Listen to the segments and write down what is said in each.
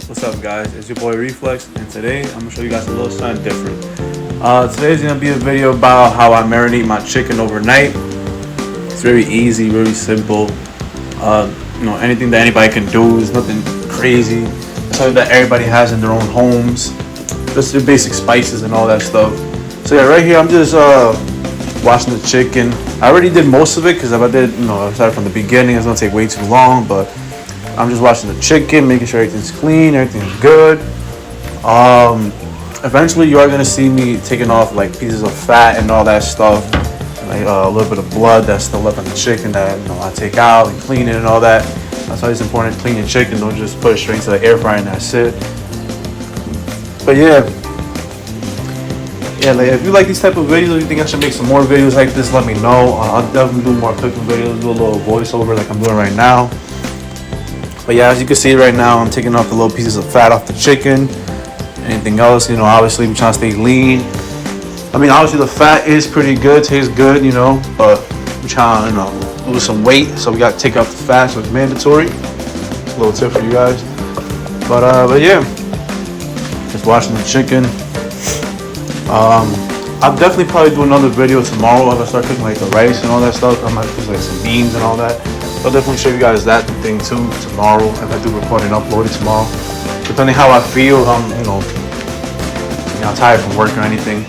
What's up, guys? It's your boy Reflex, and today I'm gonna show you guys a little something different. Today's gonna be a video about how I marinate my chicken overnight. It's very easy, very simple. Anything that anybody can do. It's nothing crazy. It's something that everybody has in their own homes. Just the basic spices and all that stuff. So yeah, right here I'm just washing the chicken. I already did most of it because if I did, I started from the beginning, it's gonna take way too long. But I'm just washing the chicken, making sure everything's clean, everything's good. Eventually you are gonna see me taking off like pieces of fat and all that stuff, like a little bit of blood that's still left on the chicken that I take out and clean it and all that. That's why it's important to clean your chicken. Don't just put it straight into the air fryer and that's it. But yeah, like if you like these type of videos, or you think I should make some more videos like this, let me know. I'll definitely do more cooking videos, do a little voiceover like I'm doing right now. But yeah, as you can see right now, I'm taking off the little pieces of fat off the chicken. Anything else, obviously I'm trying to stay lean. I mean, obviously the fat is pretty good, tastes good, but I'm trying to lose some weight, so we got to take out the fat, so it's mandatory. It's a little tip for you guys. But yeah, just washing the chicken. I'll definitely probably do another video tomorrow if I start cooking like the rice and all that stuff. I might put like some beans and all that. I'll definitely show you guys that thing too tomorrow if I do record and upload it tomorrow. Depending how I feel, I'm tired from work or anything.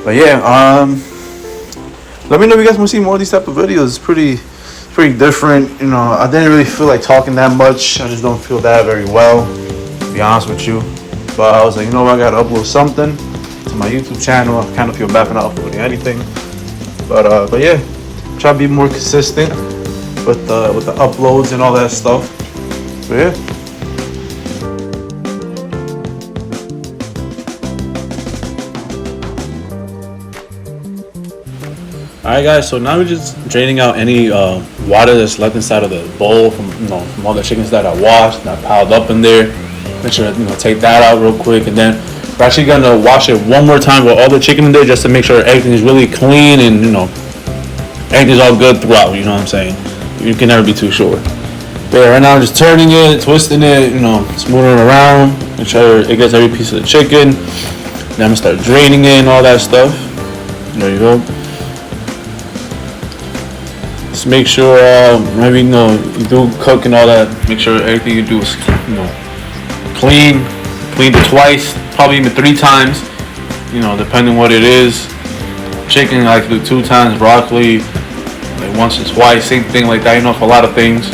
But yeah, let me know if you guys want to see more of these type of videos. It's pretty different. I didn't really feel like talking that much. I just don't feel that very well, to be honest with you. But I was like, I gotta upload something to my YouTube channel. I kind of feel bad for not uploading anything. But yeah, try to be more consistent with the uploads and all that stuff. So yeah. Alright guys, so now we're just draining out any water that's left inside of the bowl from all the chickens that I washed and I piled up in there. Make sure take that out real quick, and then we're actually gonna wash it one more time with all the chicken in there just to make sure everything is really clean and everything's all good throughout. You know what I'm saying? You can never be too sure. But yeah, right now I'm just turning it, twisting it, smoothing it around, make sure it gets every piece of the chicken. Then I'm gonna start draining it and all that stuff. There you go. Just make sure maybe you do cook and all that. Make sure everything you do is clean. Cleaned it twice, probably even 3 times. Depending what it is. Chicken I like to do 2 times. Broccoli like once or twice. Same thing like that. For a lot of things.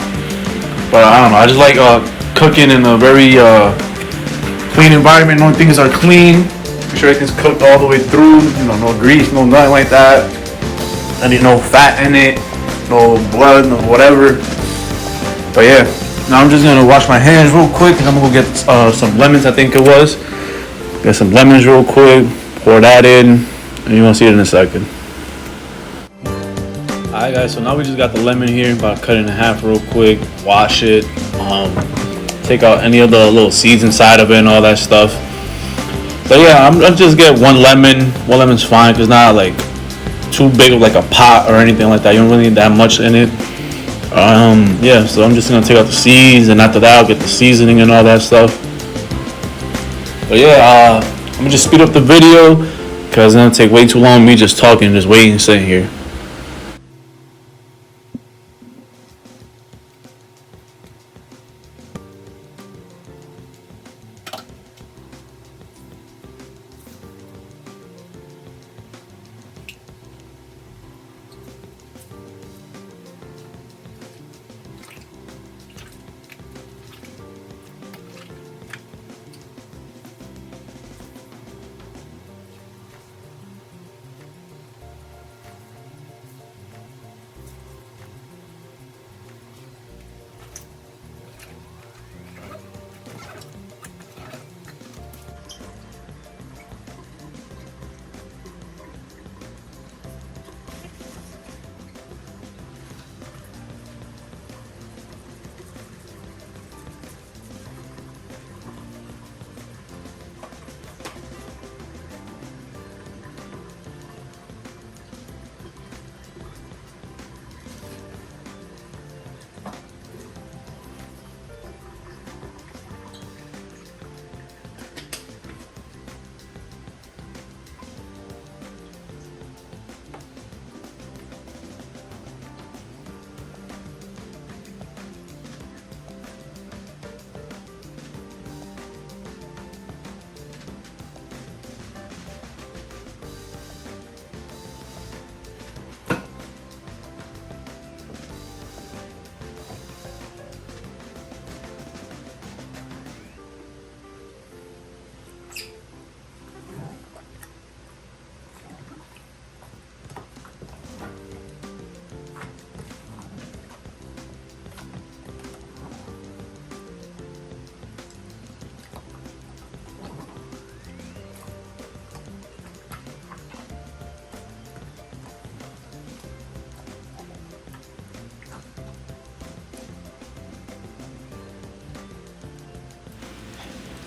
But I don't know. I just like cooking in a very clean environment. Knowing things are clean. Make sure everything's cooked all the way through. No grease, no nothing like that. I need no fat in it. No blood, no whatever. But yeah, now I'm just gonna wash my hands real quick, and I'm gonna go get some lemons. I think it was. Get some lemons real quick. Pour that in, and you're gonna see it in a second. Alright guys, so now we just got the lemon here. About to cut it in half real quick. Wash it. Take out any of the little seeds inside of it and all that stuff. But yeah, I'm just get one lemon. One lemon's fine, cause not like too big of like a pot or anything like that. You don't really need that much in it. Yeah, so I'm just gonna take out the seeds, and after that I'll get the seasoning and all that stuff. But yeah, I'm gonna just speed up the video because it's gonna take way too long me just talking, just waiting, sitting here.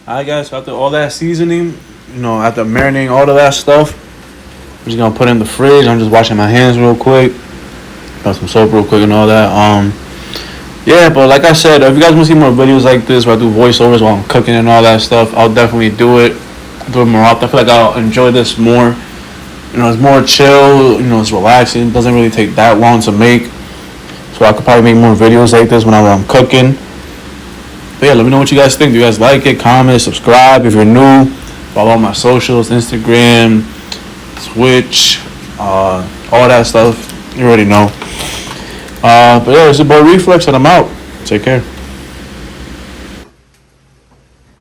Alright, guys. So after all that seasoning, after marinating all of that stuff, I'm just gonna put it in the fridge. I'm just washing my hands real quick. Got some soap real quick and all that. Yeah, but like I said, if you guys want to see more videos like this where I do voiceovers while I'm cooking and all that stuff, I'll definitely do it. Do it more often. I feel like I'll enjoy this more. It's more chill. It's relaxing. It doesn't really take that long to make. So I could probably make more videos like this whenever I'm cooking. But yeah, let me know what you guys think. Do you guys like it? Comment, subscribe if you're new. Follow all my socials, Instagram, Twitch, all that stuff. You already know. But yeah, it's your boy Reflex, and I'm out. Take care.